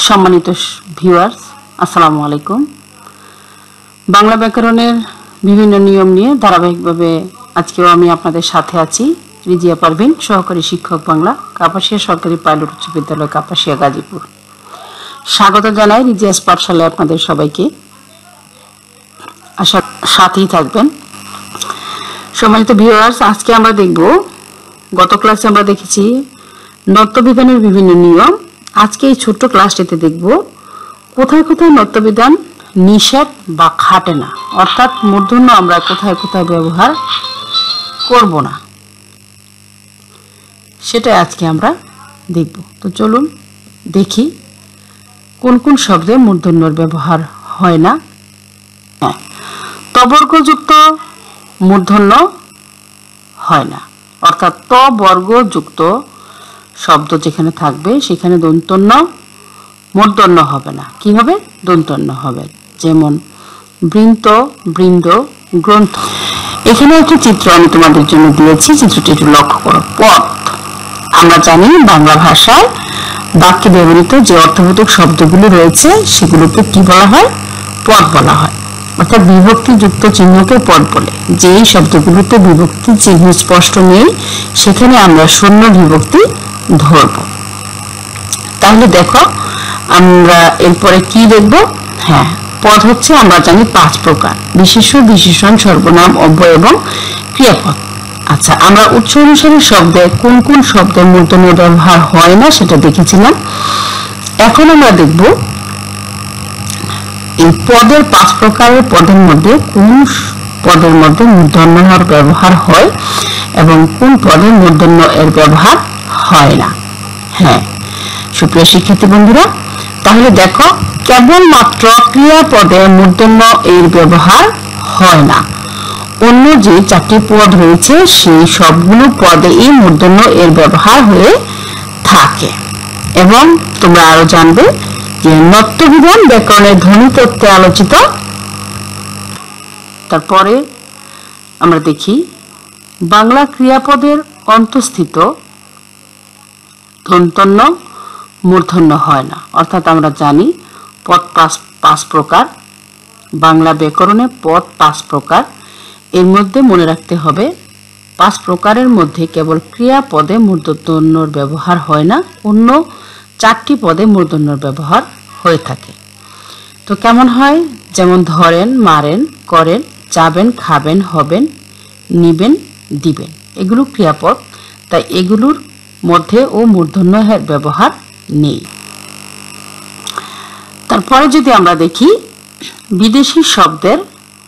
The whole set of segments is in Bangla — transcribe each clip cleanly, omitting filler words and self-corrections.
সম্মানিত ভিউয়ার্স, আসসালামু আলাইকুম। বাংলা ব্যাকরণের বিভিন্ন নিয়ম নিয়ে ধারাবাহিকভাবে আজকেও আমি আপনাদের সাথে আছি। রিজিয়া পারভিন, সহকারী শিক্ষক বাংলা, কাপাসিয়া সরকারি পাইলট উচ্চ বিদ্যালয়, কাপাসিয়া, গাজীপুর। স্বাগত জানাই রিজিয়াস পাঠশালায় আপনাদের সবাইকে। আশা সাথেই থাকবেন। সম্মানিত ভিউয়ার্স, আজকে আমরা দেখব, গত ক্লাসে আমরা দেখেছি নত্যবিধানের বিভিন্ন নিয়ম। আজকে এই ছোট্ট ক্লাসটিতে দেখব কোথায় কোথায় নত্যবিধান নিষেধ বা খাটে না, অর্থাৎ মূর্ধন্য আমরা কোথায় কোথায় ব্যবহার করব না, সেটাই আজকে আমরা দেখব। তো চলুন দেখি কোন কোন শব্দে মূর্ধন্যর ব্যবহার হয় না। তবর্গযুক্ত মূর্ধন্য হয় না, অর্থাৎ ত বর্গযুক্ত শব্দ যেখানে থাকবে সেখানে দন্তন্য মূর্ধন্য হবে না। কি হবে? দন্তন্য হবে। যেমন বৃন্ত, বৃন্দ, গ্রন্থ। এখানে একটি চিত্র আমি তোমাদের জন্য দিয়েছি, চিত্রটি একটু লক্ষ্য করো। পথ, আমরা জানি বাংলা ভাষায় বাক্যে ব্যবহৃত যে অর্থবোধক শব্দগুলো রয়েছে সেগুলোকে কি বলা হয়? পদ বলা হয়, অর্থাৎ বিভক্তিযুক্ত চিহ্নকে পদ বলে। যেই শব্দগুলোতে বিভক্তি চিহ্ন স্পষ্ট নেই সেখানে আমরা শূন্য বিভক্তি ধরব। তাহলে দেখো আমরা এরপরে কি দেখব। হ্যাঁ, পদ হচ্ছে আমরা জানি 5 প্রকার: বিশেষ্য, বিশেষণ, সর্বনাম, অব্যয় এবং ক্রিয়াপদ। আচ্ছা, আমরা উৎস অনুসারে শব্দে কোন কোন শব্দের মূর্ধন্য ব্যবহার হয় না সেটা দেখেছিলাম। এখন আমরা দেখব এই পদের 5 প্রকারের পদের মধ্যে কোন পদের মধ্যে মূর্ধন্যর ব্যবহার হয় এবং কোন পদে মূর্ধন্য এর ব্যবহার হয় না। হ্যাঁ সুপ্রিয় শিক্ষার্থী বন্ধুরা, তাহলে দেখো কেবলমাত্র ক্রিয়াপদে মূর্ধন্য এর ব্যবহার হয় না। অন্য যে 4টি পদ রয়েছে সেই সবগুলো পদে এই মূর্ধন্য এর ব্যবহার হয়ে থাকে। এবং তোমরা আরো জানবে যে নত্যবিধান ব্যাকরণের ধ্বনি তত্ত্বে আলোচিত। তারপরে আমরা দেখি বাংলা ক্রিয়াপদের অন্তঃস্থিত দন্তন্য মূর্ধন্য হয় না, অর্থাৎ আমরা জানি পদ 5 প্রকার। বাংলা ব্যাকরণে পদ 5 প্রকার। এর মধ্যে মনে রাখতে হবে 5 প্রকারের মধ্যে কেবল ক্রিয়াপদে মূর্ধন্যর ব্যবহার হয় না, অন্য 4টি পদে মূর্ধন্যর ব্যবহার হয়ে থাকে। তো কেমন হয়? যেমন ধরেন, মারেন, করেন, যাবেন, খাবেন, হবেন, নিবেন, দিবেন। এগুলো ক্রিয়াপদ, তাই এগুলোর মধ্যে ও মূর্ধন্য ব্যবহার নেই। তারপরে যদি আমরা দেখি বিদেশি শব্দের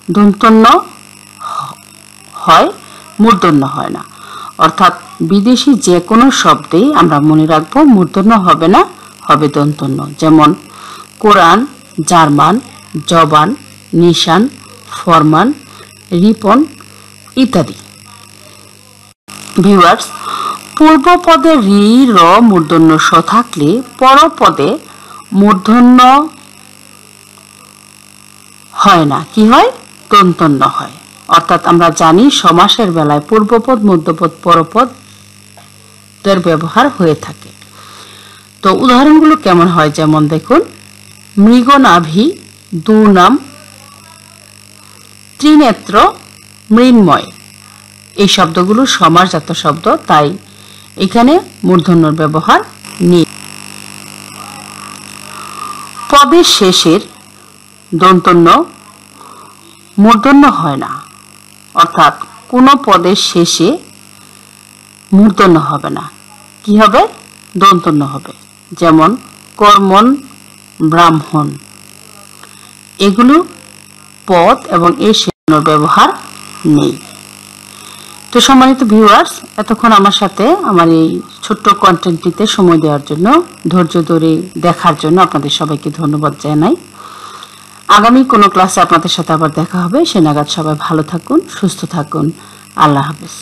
দন্তন্য হয়, মূর্ধন্য হয় না, অর্থাৎ বিদেশি যে কোনো শব্দেই আমরা মনে রাখবো মূর্ধন্য হবে না, হবে দন্তন্য। যেমন কোরআন, জার্মান, জবান, নিশান, ফরমান, রিপন ইত্যাদি। ভিউয়ার্স, পূর্ব পদে রি, র মূর্ধন্য স থাকলে পরপদে মূর্ধন্য হয় না। কি হয়? দন্তন্য হয়। অর্থাৎ আমরা জানি সমাসের বেলায় পূর্বপদ, মধ্যপদ, পরপদ এর ব্যবহার হয়ে থাকে। তো উদাহরণগুলো কেমন হয়? যেমন দেখুন, মৃগনাভি, দুর্নাম, ত্রিনেত্র, মৃন্ময়। এই শব্দগুলো সমাসজাত শব্দ, তাই এখানে মূর্ধন্যর ব্যবহার নেই। পদের শেষের দন্তন্য মূর্ধন্য হয় না, অর্থাৎ কোনো পদের শেষে মূর্ধন্য হবে না। কি হবে? দন্তন্য হবে। যেমন কর্মণ, ব্রাহ্মণ। এগুলো পদ এবং এর শেষের ব্যবহার নেই। তো সম্মানিত ভিউয়ার্স, এতক্ষণ আমার সাথে আমার এই ছোট্ট কন্টেন্টটিতে সময় দেওয়ার জন্য, ধৈর্য ধরে দেখার জন্য আপনাদের সবাইকে ধন্যবাদ জানাই। আগামী কোনো ক্লাসে আপনাদের সাথে আবার দেখা হবে। সে নাগাদ সবাই ভালো থাকুন, সুস্থ থাকুন। আল্লাহ হাফেজ।